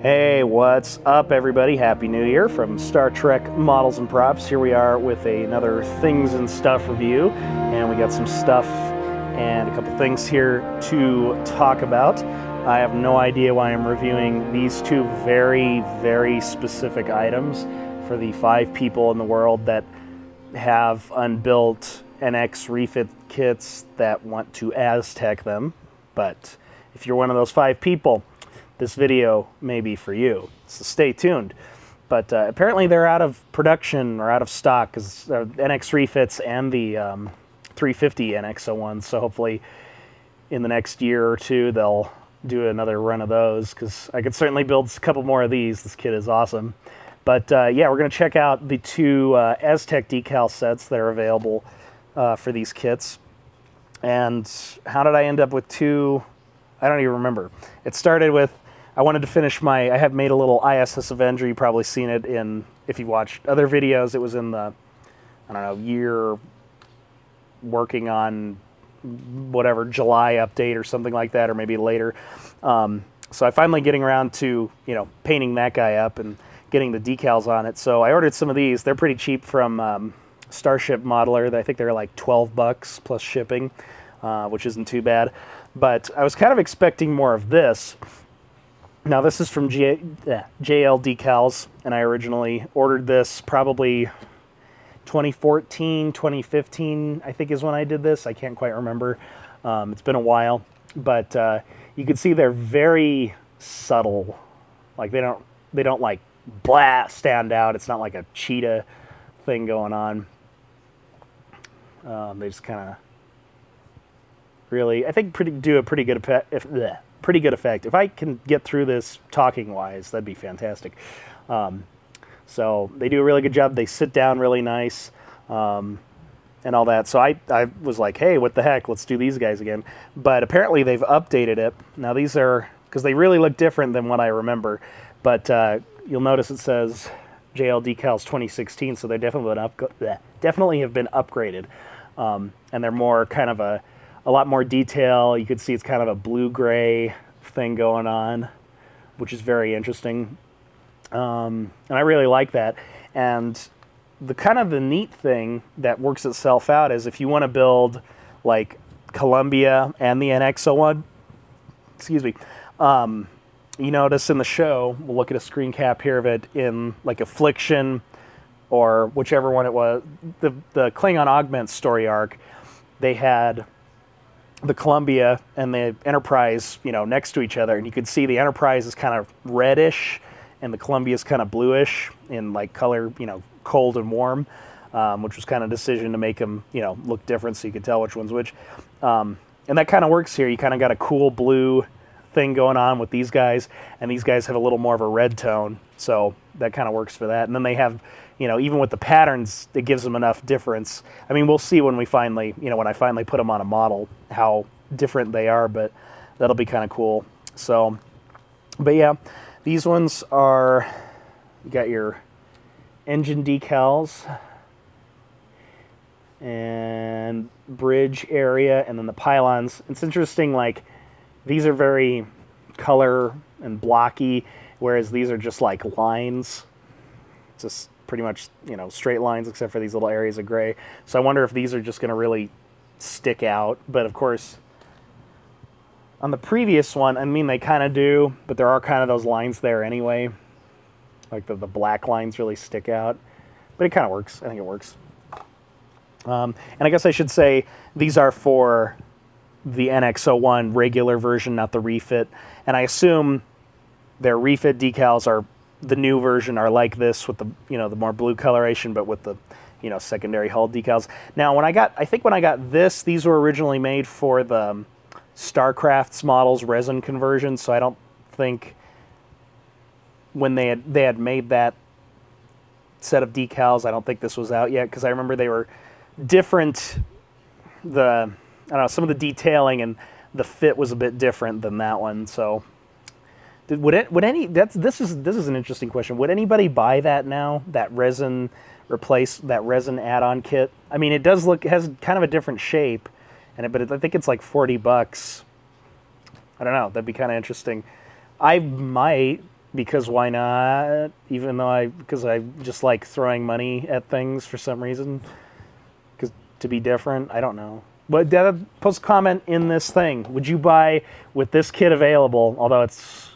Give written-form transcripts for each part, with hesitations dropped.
Hey, what's up everybody? Happy New Year from Starchwreck Models and Props. Here we are with another Things and Stuff review, and we got some stuff and a couple things here to talk about. I have no idea why I'm reviewing these two very specific items for the 5 people in the world that have unbuilt NX refit kits that want to Aztec them. But if you're one of those 5 people, this video may be for you, so stay tuned. But apparently they're out of production or out of stock, because NX refits and the 350 NX-01, so hopefully in the next year or two they'll do another run of those, because I could certainly build a couple more of these. This kit is awesome. But yeah, we're going to check out the 2 Aztec Decal sets that are available for these kits. And how did I end up with 2? I don't even remember. It started with, I wanted to finish I have made a little ISS Avenger. You've probably seen it in, if you've watched other videos, it was in the, I don't know, year working on whatever, July update or something like that, or maybe later. So I finally getting around to, painting that guy up and getting the decals on it. So I ordered some of these. They're pretty cheap from Starship Modeler. I think they're like $12 plus shipping, which isn't too bad. But I was kind of expecting more of this. Now this is from JL Decals, and I originally ordered this probably 2014, 2015, I think is when I did this. I can't quite remember. It's been a while, but you can see they're very subtle. Like they don't like stand out. It's not like a cheetah thing going on. They just kind of really, I think, do a pretty good effect. If I can get through this talking wise, that'd be fantastic. So they do a really good job. They sit down really nice, and all that. So I was like, hey, what the heck? Let's do these guys again. But apparently they've updated it. Now these are, because they really look different than what I remember. But you'll notice it says JL Decals 2016. So they definitely have been upgraded, and they're more kind of a lot more detail. You can see it's kind of a blue-gray thing going on, which is very interesting. And I really like that. And the neat thing that works itself out is if you want to build like Columbia and the NX-01, excuse me, you notice in the show, we'll look at a screen cap here of it in like Affliction or whichever one it was, the Klingon Augment story arc, they had the Columbia and the Enterprise, next to each other, and you could see the Enterprise is kind of reddish and the Columbia is kind of bluish in like color, cold and warm, which was kind of a decision to make them, look different so you could tell which one's which. And that kind of works here. You kind of got a cool blue thing going on with these guys, and these guys have a little more of a red tone, so that kind of works for that. And then they have, even with the patterns, it gives them enough difference. I mean, we'll see when we finally, when I finally put them on a model, how different they are, but that'll be kind of cool. So, but yeah, these ones are, you got your engine decals and bridge area, and then the pylons. It's interesting, like, these are very color and blocky, whereas these are just like lines, just pretty much, straight lines, except for these little areas of gray. So I wonder if these are just going to really stick out. But of course, on the previous one, I mean, they kind of do, but there are kind of those lines there anyway. Like the black lines really stick out. But it kind of works. I think it works. And I guess I should say these are for the NX-01 regular version, not the refit. And I assume their refit decals are, the new version are like this with the, the more blue coloration, but with the, secondary hull decals. Now, I think when I got this, these were originally made for the Starcraft's models resin conversion. So I don't think when they had made that set of decals, I don't think this was out yet, because I remember they were different. I don't know, some of the detailing and the fit was a bit different than that one. So, this is an interesting question. Would anybody buy that now? That resin add-on kit? I mean, it has kind of a different shape, but I think it's like $40. I don't know. That'd be kind of interesting. I might, because why not? Even though because I just like throwing money at things for some reason. Because to be different, I don't know. But post a comment in this thing. Would you buy with this kit available, although it's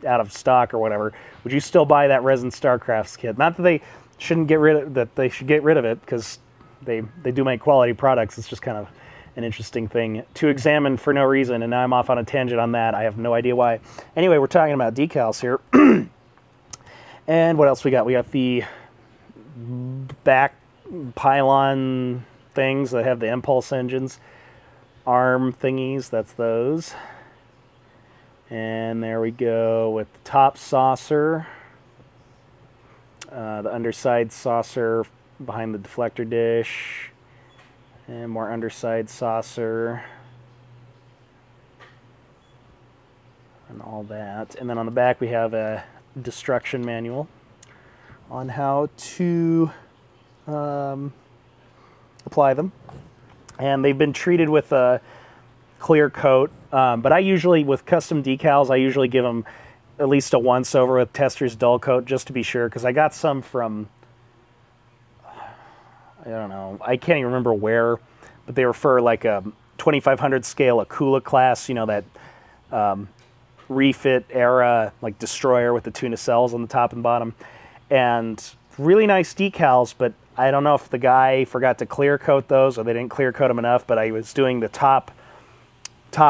out of stock or whatever? Would you still buy that Resin Starcrafts kit? Not that they shouldn't get rid of that. They should get rid of it because they do make quality products. It's just kind of an interesting thing to examine for no reason, and now I'm off on a tangent on that. I have no idea why. Anyway, we're talking about decals here. And what else we got? We got the back pylon things that have the impulse engines. Arm thingies, that's those. And there we go with the top saucer. The underside saucer behind the deflector dish. And more underside saucer. And all that. And then on the back we have a destruction manual on how to apply them. And they've been treated with a clear coat. But I usually, with custom decals, I usually give them at least a once over with Tester's dull coat just to be sure. Because I got some from, I don't know, I can't even remember where, but they were for like a 2500 scale Akula class, you know, that Refit era, like destroyer with the two nacelles on the top and bottom. And really nice decals, but I don't know if the guy forgot to clear coat those or they didn't clear coat them enough, but I was doing the top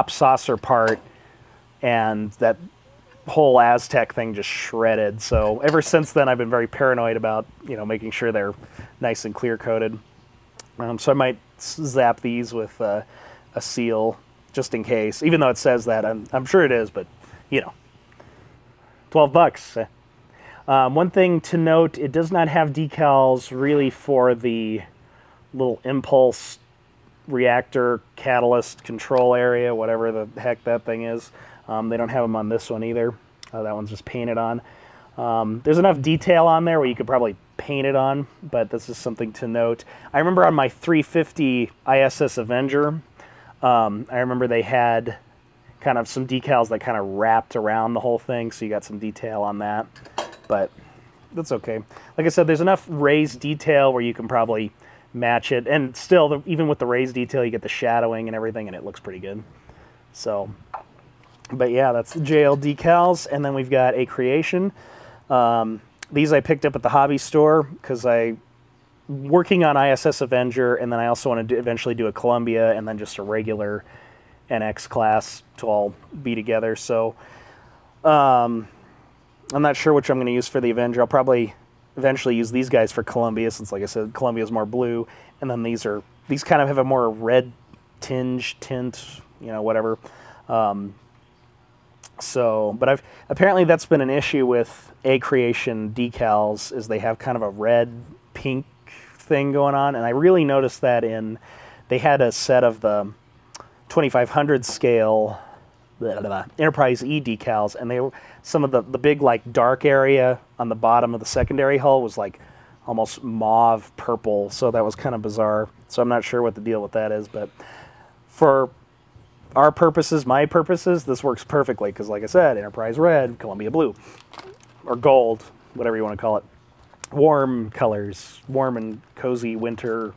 saucer part and that whole Aztec thing just shredded. So ever since then, I've been very paranoid about, you know, making sure they're nice and clear coated. So I might zap these with a seal just in case, even though it says that. I'm sure it is, but you know, $12. One thing to note, it does not have decals really for the little impulse reactor catalyst control area, whatever the heck that thing is. They don't have them on this one either. That one's just painted on. There's enough detail on there where you could probably paint it on, but this is something to note. I remember on my 350 ISS Avenger, I remember they had kind of some decals that kind of wrapped around the whole thing, so you got some detail on that, but that's okay. Like I said, there's enough raised detail where you can probably match it, and still, even with the raised detail, you get the shadowing and everything, and it looks pretty good. So, but yeah, that's the JL decals, and then we've got Acreation. These I picked up at the hobby store because working on ISS Avenger, and then I also want to eventually do a Columbia, and then just a regular NX class to all be together. So I'm not sure which I'm going to use for the Avenger. I'll probably eventually use these guys for Columbia, since like I said, Columbia is more blue, and then these kind of have a more red tint, you know, whatever. But apparently that's been an issue with Acreation decals, is they have kind of a red pink thing going on, and I really noticed that they had a set of the 2500 scale Enterprise E decals, and they were some of the big like dark area on the bottom of the secondary hull was like almost mauve purple, so that was kind of bizarre. So I'm not sure what the deal with that is, but for our purposes, my purposes, this works perfectly because, like I said, Enterprise red, Columbia blue, or gold, whatever you want to call it. Warm colors, warm and cozy winter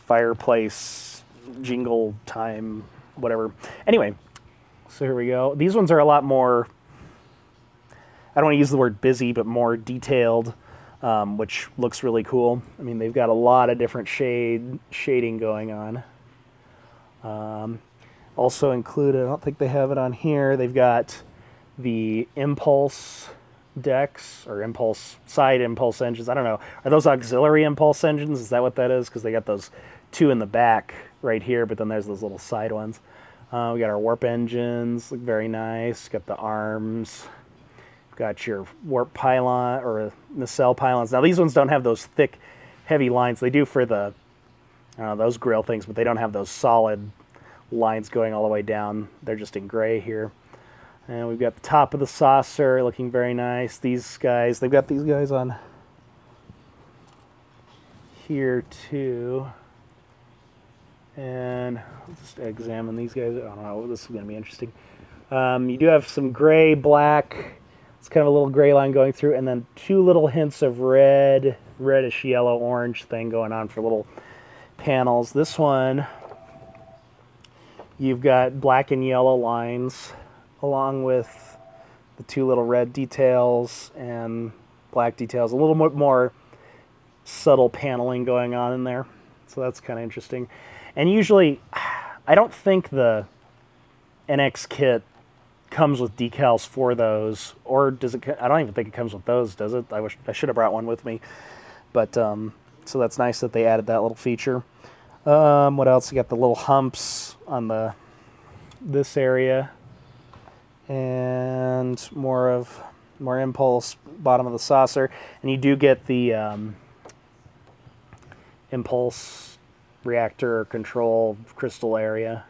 fireplace, jingle time, whatever. Anyway, so here we go. These ones are a lot more, I don't want to use the word busy, but more detailed, which looks really cool. I mean, they've got a lot of different shading going on. Also included, I don't think they have it on here, they've got the impulse decks, or side impulse engines. I don't know. Are those auxiliary impulse engines? Is that what that is? Because they got those two in the back right here, but then there's those little side ones. We got our warp engines, look very nice. Got the arms. Got your warp pylon, or nacelle pylons. Now these ones don't have those thick, heavy lines. They do for the, I don't know, those grill things, but they don't have those solid lines going all the way down. They're just in gray here. And we've got the top of the saucer looking very nice. These guys, they've got these guys on here too. And I'll just examine these guys. I don't know, this is going to be interesting. You do have some gray, black It's kind of a little gray line going through, and then two little hints of red, reddish yellow orange thing going on for little panels. This one, you've got black and yellow lines along with the two little red details and black details. A little bit more subtle paneling going on in there. So that's kind of interesting. And usually, I don't think the NX kit comes with decals for those, or does it? I don't even think it comes with those, does it? I should have brought one with me. But so that's nice that they added that little feature. What else? You got the little humps on this area, and more impulse bottom of the saucer, and you do get the impulse reactor or control crystal area.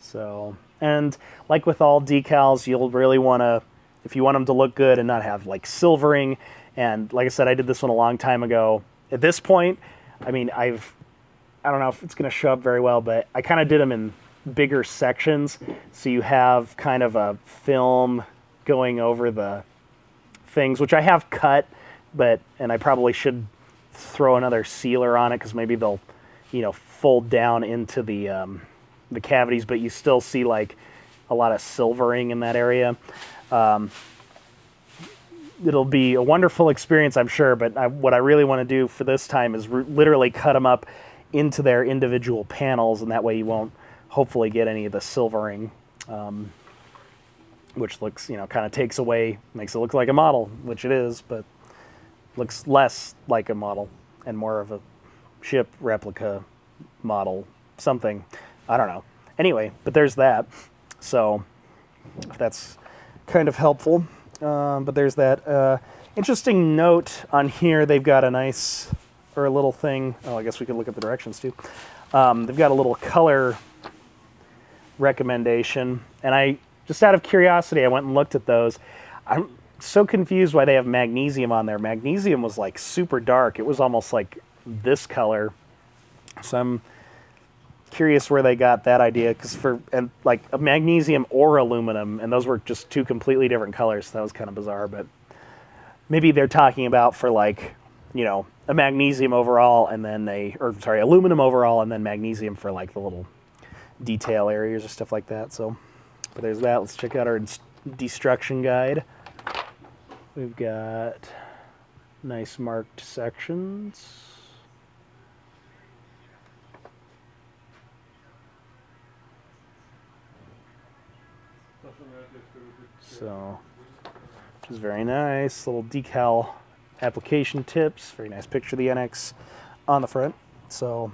So, and like with all decals, you'll really want to, if you want them to look good and not have like silvering, and like I said, I did this one a long time ago. At this point, I mean, I don't know if it's going to show up very well, but I kind of did them in bigger sections, so you have kind of a film going over the things, which I have cut, and I probably should throw another sealer on it because maybe they'll, fold down into the cavities, but you still see like a lot of silvering in that area. It'll be a wonderful experience, I'm sure, but what I really want to do for this time is literally cut them up into their individual panels, and that way you won't hopefully get any of the silvering, which looks, kind of takes away, makes it look like a model, which it is, but looks less like a model and more of a ship replica model, something. I don't know. Anyway, but there's that. So if that's kind of helpful. But there's that. Interesting note on here, they've got a nice, or a little thing. Oh, I guess we could look at the directions too. They've got a little color recommendation. And I, just out of curiosity, I went and looked at those. I'm so confused why they have magnesium on there. Magnesium was like super dark. It was almost like this color. So I'm curious where they got that idea, because like a magnesium or aluminum, and those were just two completely different colors. So that was kind of bizarre, but maybe they're talking about for like, a magnesium overall and then aluminum overall and then magnesium for like the little detail areas or stuff like that. So, but there's that. Let's check out our destruction guide. We've got nice marked sections. So, which is very nice. Little decal application tips. Very nice picture of the NX on the front. So,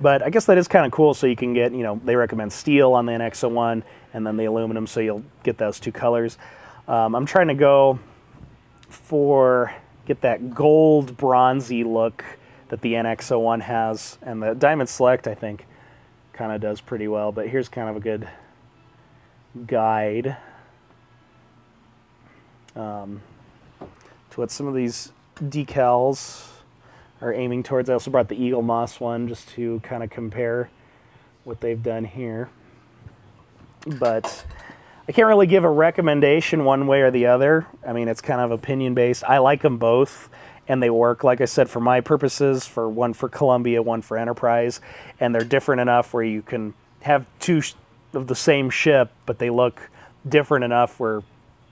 but I guess that is kind of cool. So you can get, they recommend steel on the NX-01 and then the aluminum, so you'll get those two colors. I'm trying to get that gold bronzy look that the NX-01 has, and the Diamond Select, I think, kind of does pretty well. But here's kind of a good guide to what some of these decals are aiming towards. I also brought the Eagle Moss one just to kind of compare what they've done here. But I can't really give a recommendation one way or the other. I mean, it's kind of opinion based. I like them both, and they work, like I said, for my purposes, for one for Columbia, one for Enterprise, and they're different enough where you can have two of the same ship, but they look different enough where,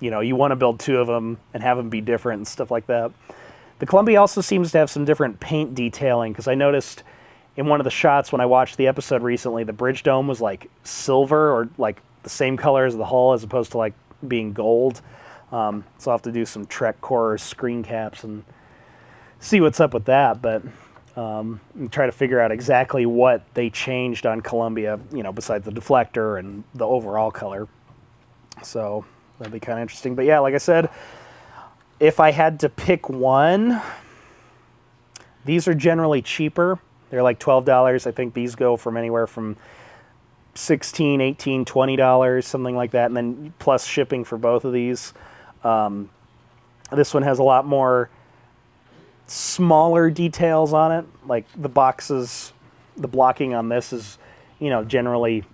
you want to build two of them and have them be different and stuff like that. The Columbia also seems to have some different paint detailing, because I noticed in one of the shots when I watched the episode recently, the bridge dome was like silver, or like the same color as the hull, as opposed to like being gold. So I'll have to do some Trek Core screen caps and see what's up with that, but and try to figure out exactly what they changed on Columbia, besides the deflector and the overall color. So that'd be kind of interesting. But yeah, like I said, if I had to pick one, these are generally cheaper. They're like $12. I think these go from anywhere from $16, $18, $20, something like that, and then plus shipping for both of these. This one has a lot more smaller details on it. Like the boxes, the blocking on this is, generally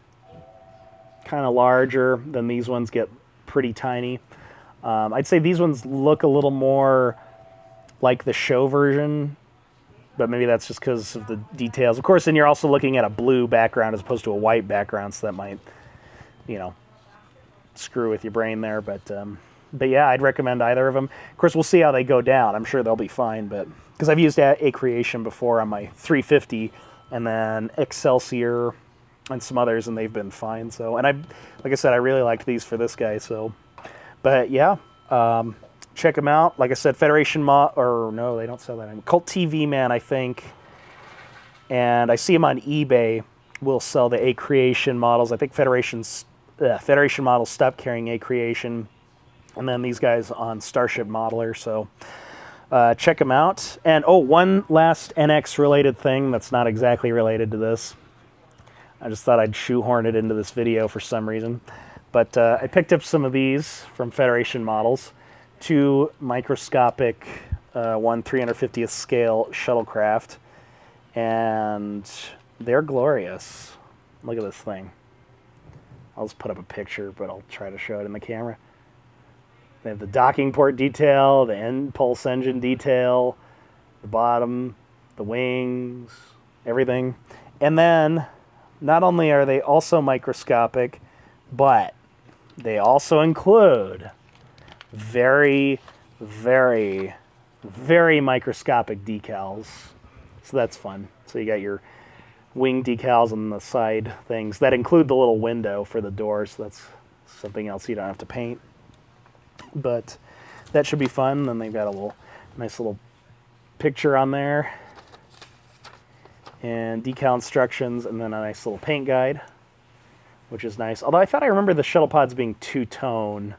kind of larger than these ones, get pretty tiny. I'd say these ones look a little more like the show version, but maybe that's just because of the details. Of course, then you're also looking at a blue background as opposed to a white background, so that might, you know, screw with your brain there. But yeah, I'd recommend either of them. Of course, we'll see how they go down. I'm sure they'll be fine, but because I've used Acreation before on my 350, and then Excelsior and some others, and they've been fine. So, and like I said, I really liked these for this guy. So, but yeah, check them out. Like I said, Federation or no, they don't sell that anymore. Cult TV Man, I think, and I see them on eBay. Will sell the Acreation models. I think Federation models stopped carrying Acreation, and then these guys on Starship Modeler. So check them out. And oh, one last NX related thing that's not exactly related to this. I just thought I'd shoehorn it into this video for some reason. But I picked up some of these from Federation models. 2 microscopic 1/350th scale shuttlecraft, and they're glorious. Look at this thing. I'll just put up a picture, but I'll try to show it in the camera. They have the docking port detail, the impulse engine detail, the bottom, the wings, everything. And then, not only are they also microscopic, but they also include very, very, very microscopic decals. So that's fun. So you got your wing decals on the side things that include the little window for the doors. So that's something else you don't have to paint. But that should be fun. Then they've got a nice little picture on there, and decal instructions, and then a nice little paint guide, which is nice. Although I thought I remember the shuttle pods being two-tone,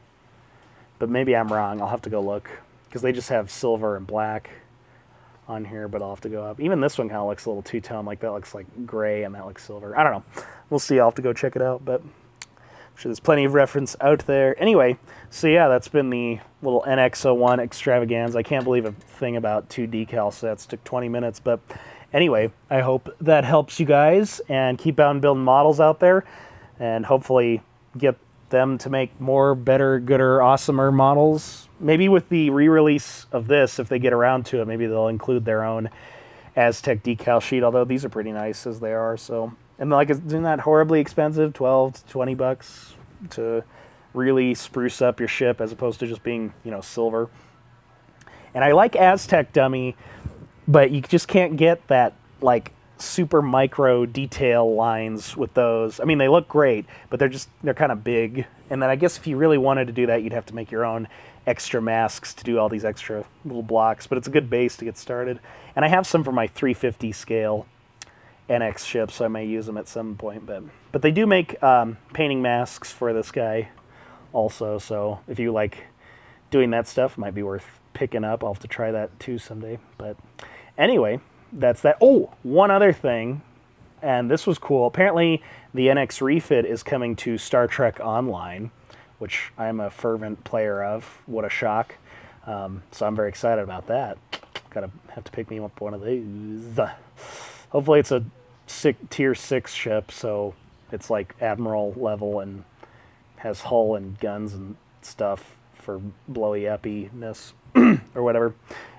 but maybe I'm wrong. I'll have to go look, because they just have silver and black on here, but I'll have to go up. Even this one kind of looks a little two-tone, like that looks like gray and that looks silver. I don't know. We'll see. I'll have to go check it out, but I'm sure there's plenty of reference out there. Anyway, so yeah, that's been the little NX-01 extravaganza. I can't believe a thing about 2 decal sets took 20 minutes, but anyway, I hope that helps you guys, and keep on building models out there, and hopefully get them to make more, better, gooder, awesomer models. Maybe with the re-release of this, if they get around to it, maybe they'll include their own Aztec Decal sheet, although these are pretty nice as they are. So, and like, it's not horribly expensive, 12 to 20 bucks to really spruce up your ship, as opposed to just being, you know, silver. And I like Aztec Dummy, but you just can't get that, like, super micro detail lines with those. I mean, they look great, but they're kind of big. And then I guess if you really wanted to do that, you'd have to make your own extra masks to do all these extra little blocks, but it's a good base to get started. And I have some for my 350 scale NX ships, so I may use them at some point. But they do make painting masks for this guy also, so if you like doing that stuff, it might be worth picking up. I'll have to try that too someday. But anyway, that's that. Oh, one other thing, and this was cool. Apparently, the NX Refit is coming to Star Trek Online, which I'm a fervent player of. What a shock. So I'm very excited about that. Have to pick me up one of these. Hopefully it's a tier 6 ship, so it's like Admiral level and has hull and guns and stuff for blowy uppiness or whatever.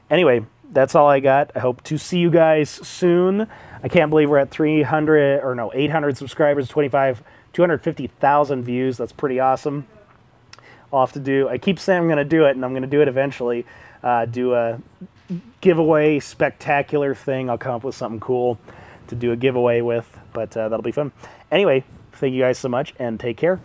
Anyway, that's all I got. I hope to see you guys soon. I can't believe we're at 800 subscribers, 250,000 views. That's pretty awesome. I'll have to do, I keep saying I'm going to do it, and I'm going to do it eventually. Do a giveaway spectacular thing. I'll come up with something cool to do a giveaway with, but that'll be fun. Anyway, thank you guys so much, and take care.